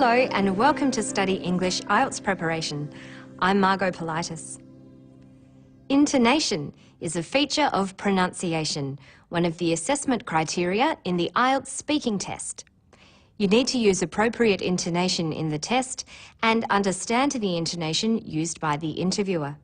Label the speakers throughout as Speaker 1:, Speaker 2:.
Speaker 1: Hello and welcome to Study English IELTS Preparation. I'm Margot Politis. Intonation is a feature of pronunciation, one of the assessment criteria in the IELTS speaking test. You need to use appropriate intonation in the test and understand the intonation used by the interviewer.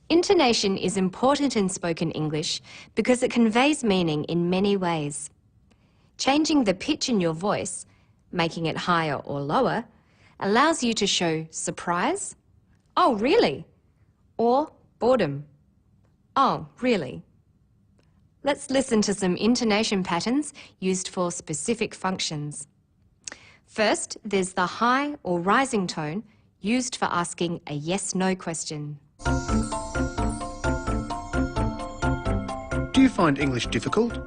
Speaker 1: Intonation is important in spoken English because it conveys meaning in many ways. Changing the pitch in your voice, making it higher or lower, allows you to show surprise, "Oh, really?" or boredom, "Oh, really?" Let's listen to some intonation patterns used for specific functions. First, there's the high or rising tone used for asking a yes-no question.
Speaker 2: Do you find English difficult?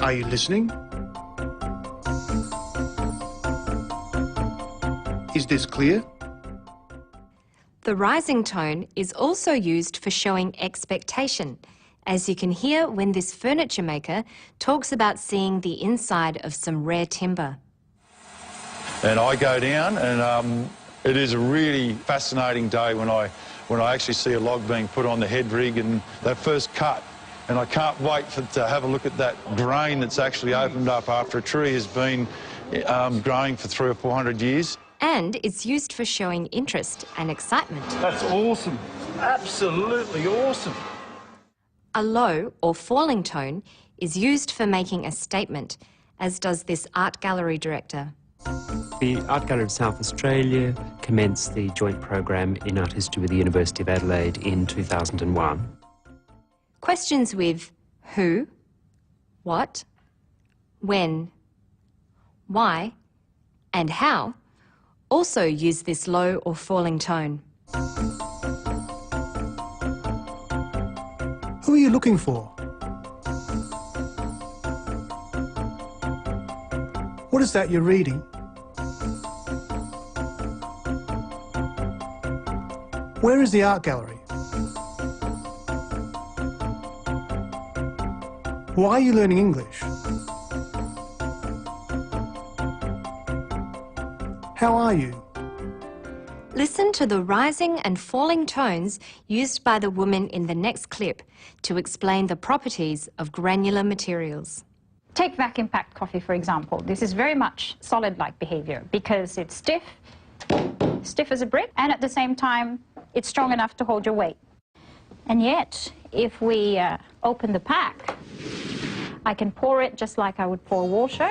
Speaker 2: Are you listening? Is this clear?
Speaker 1: The rising tone is also used for showing expectation, as you can hear when this furniture maker talks about seeing the inside of some rare timber.
Speaker 3: And I go down and it is a really fascinating day when I actually see a log being put on the head rig and that first cut. And I can't wait to have a look at that grain that's actually opened up after a tree has been growing for 300 or 400 years.
Speaker 1: And it's used for showing interest and excitement.
Speaker 3: That's awesome. Absolutely awesome.
Speaker 1: A low or falling tone is used for making a statement, as does this art gallery director.
Speaker 4: The Art Gallery of South Australia commenced the joint program in art history with the University of Adelaide in 2001.
Speaker 1: Questions with who, what, when, why, and how also use this low or falling tone.
Speaker 2: Who are you looking for? What is that you're reading? Where is the art gallery? Why are you learning English? How are you?
Speaker 1: Listen to the rising and falling tones used by the woman in the next clip to explain the properties of granular materials.
Speaker 5: Take vacuum packed coffee, for example. This is very much solid-like behavior because it's stiff as a brick, and at the same time, it's strong enough to hold your weight. And yet, if we open the pack, I can pour it just like I would pour water.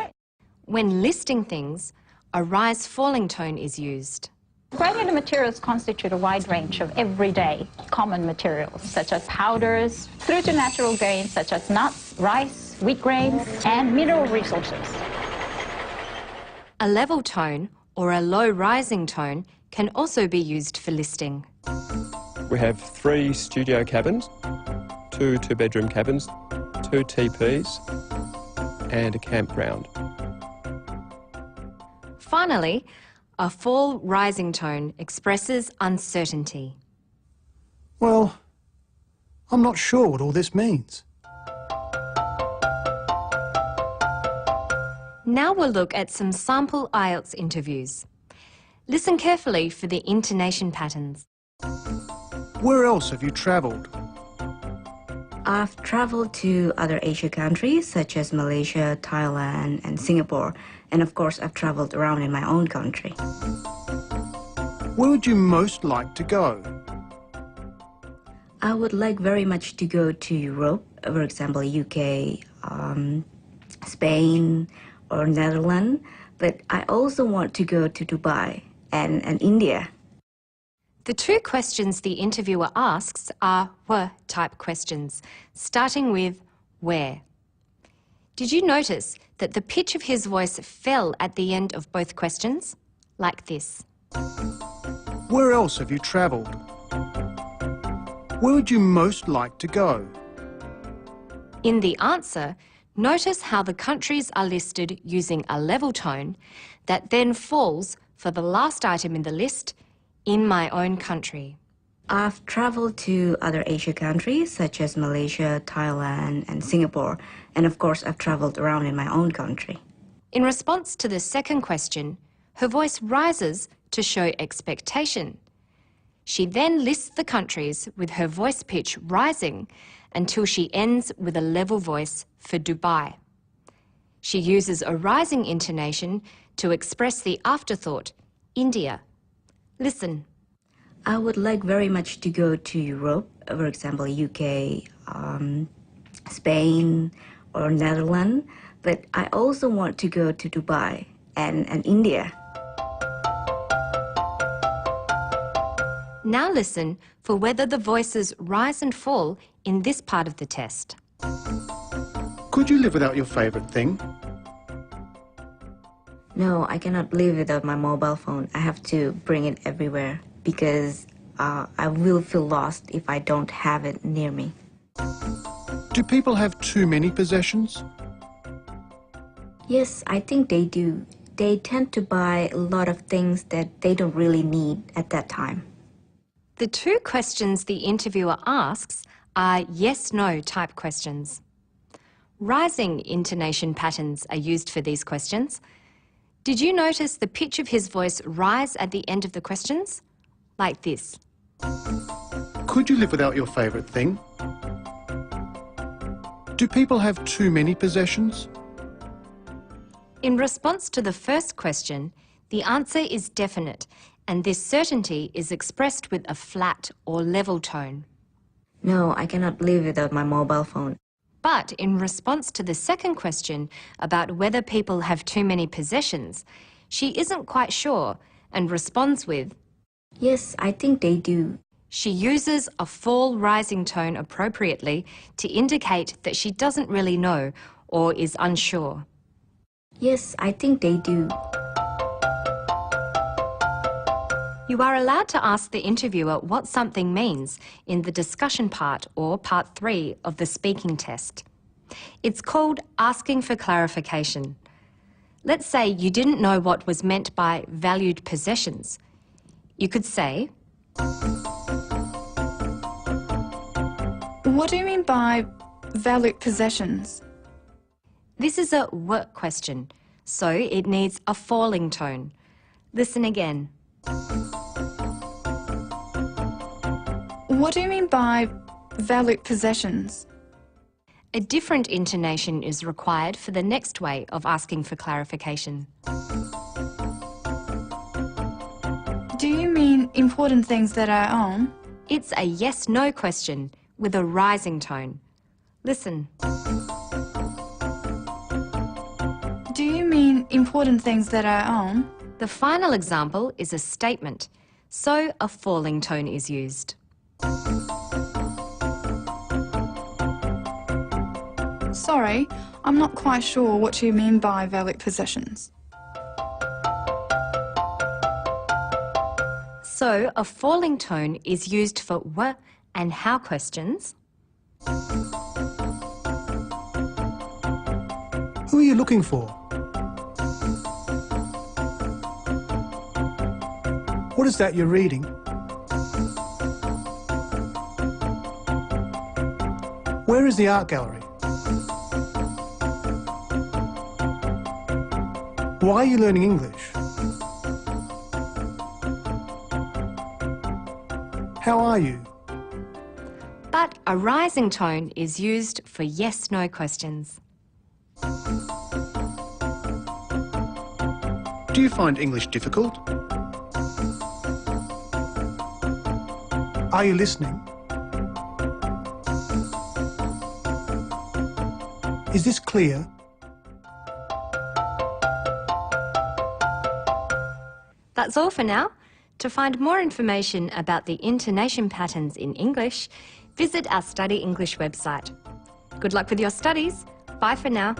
Speaker 1: When listing things, a rise-falling tone is used.
Speaker 5: Granular materials constitute a wide range of everyday common materials, such as powders, through to natural grains such as nuts, rice, wheat grains, and mineral resources.
Speaker 1: A level tone or a low rising tone can also be used for listing.
Speaker 6: We have 3 studio cabins, 2 two-bedroom cabins, 2 teepees, and a campground.
Speaker 1: Finally, a fall rising tone expresses uncertainty.
Speaker 2: Well, I'm not sure what all this means.
Speaker 1: Now we'll look at some sample IELTS interviews. Listen carefully for the intonation patterns.
Speaker 2: Where else have you travelled?
Speaker 7: I've travelled to other Asian countries such as Malaysia, Thailand and Singapore, and of course I've travelled around in my own country.
Speaker 2: Where would you most like to go?
Speaker 7: I would like very much to go to Europe, for example UK, Spain or Netherlands, but I also want to go to Dubai and India.
Speaker 1: The 2 questions the interviewer asks are were-type questions, starting with where. Did you notice that the pitch of his voice fell at the end of both questions? Like this.
Speaker 2: Where else have you travelled? Where would you most like to go?
Speaker 1: In the answer, notice how the countries are listed using a level tone that then falls for the last item in the list, in my own country.
Speaker 7: I've traveled to other Asia countries such as Malaysia, Thailand, and Singapore. And of course, I've traveled around in my own country.
Speaker 1: In response to the second question, her voice rises to show expectation. She then lists the countries with her voice pitch rising until she ends with a level voice for Dubai. She uses a rising intonation to express the afterthought, India. Listen.
Speaker 7: I would like very much to go to Europe, for example, UK, Spain, or Netherlands, but I also want to go to Dubai and India.
Speaker 1: Now listen for whether the voices rise and fall in this part of the test.
Speaker 2: Could you live without your favourite thing?
Speaker 7: No, I cannot live without my mobile phone. I have to bring it everywhere because I will feel lost if I don't have it near me.
Speaker 2: Do people have too many possessions?
Speaker 7: Yes, I think they do. They tend to buy a lot of things that they don't really need at that time.
Speaker 1: The two questions the interviewer asks are yes-no type questions. Rising intonation patterns are used for these questions. Did you notice the pitch of his voice rise at the end of the questions? Like this.
Speaker 2: Could you live without your favourite thing? Do people have too many possessions?
Speaker 1: In response to the first question, the answer is definite, and this certainty is expressed with a flat or level tone.
Speaker 7: No, I cannot live without my mobile phone.
Speaker 1: But in response to the second question about whether people have too many possessions, she isn't quite sure and responds with,
Speaker 7: Yes, I think they do.
Speaker 1: She uses a fall-rising tone appropriately to indicate that she doesn't really know or is unsure.
Speaker 7: Yes, I think they do.
Speaker 1: You are allowed to ask the interviewer what something means in the discussion part or part 3 of the speaking test. It's called asking for clarification. Let's say you didn't know what was meant by valued possessions. You could say,
Speaker 8: What do you mean by valued possessions?
Speaker 1: this is a work question, so it needs a falling tone. Listen again.
Speaker 8: What do you mean by valued possessions?
Speaker 1: A different intonation is required for the next way of asking for clarification.
Speaker 8: Do you mean important things that I own?
Speaker 1: It's a yes-no question with a rising tone. Listen.
Speaker 8: Do you mean important things that I own?
Speaker 1: The final example is a statement, so a falling tone is used.
Speaker 8: Sorry, I'm not quite sure what you mean by valued possessions.
Speaker 1: So a falling tone is used for wh and how questions.
Speaker 2: Who are you looking for? What is that you're reading? Where is the art gallery? Why are you learning English? How are you?
Speaker 1: But a rising tone is used for yes-no questions.
Speaker 2: Do you find English difficult? Are you listening? Is this clear?
Speaker 1: That's all for now. To find more information about the intonation patterns in English, visit our Study English website. Good luck with your studies. Bye for now.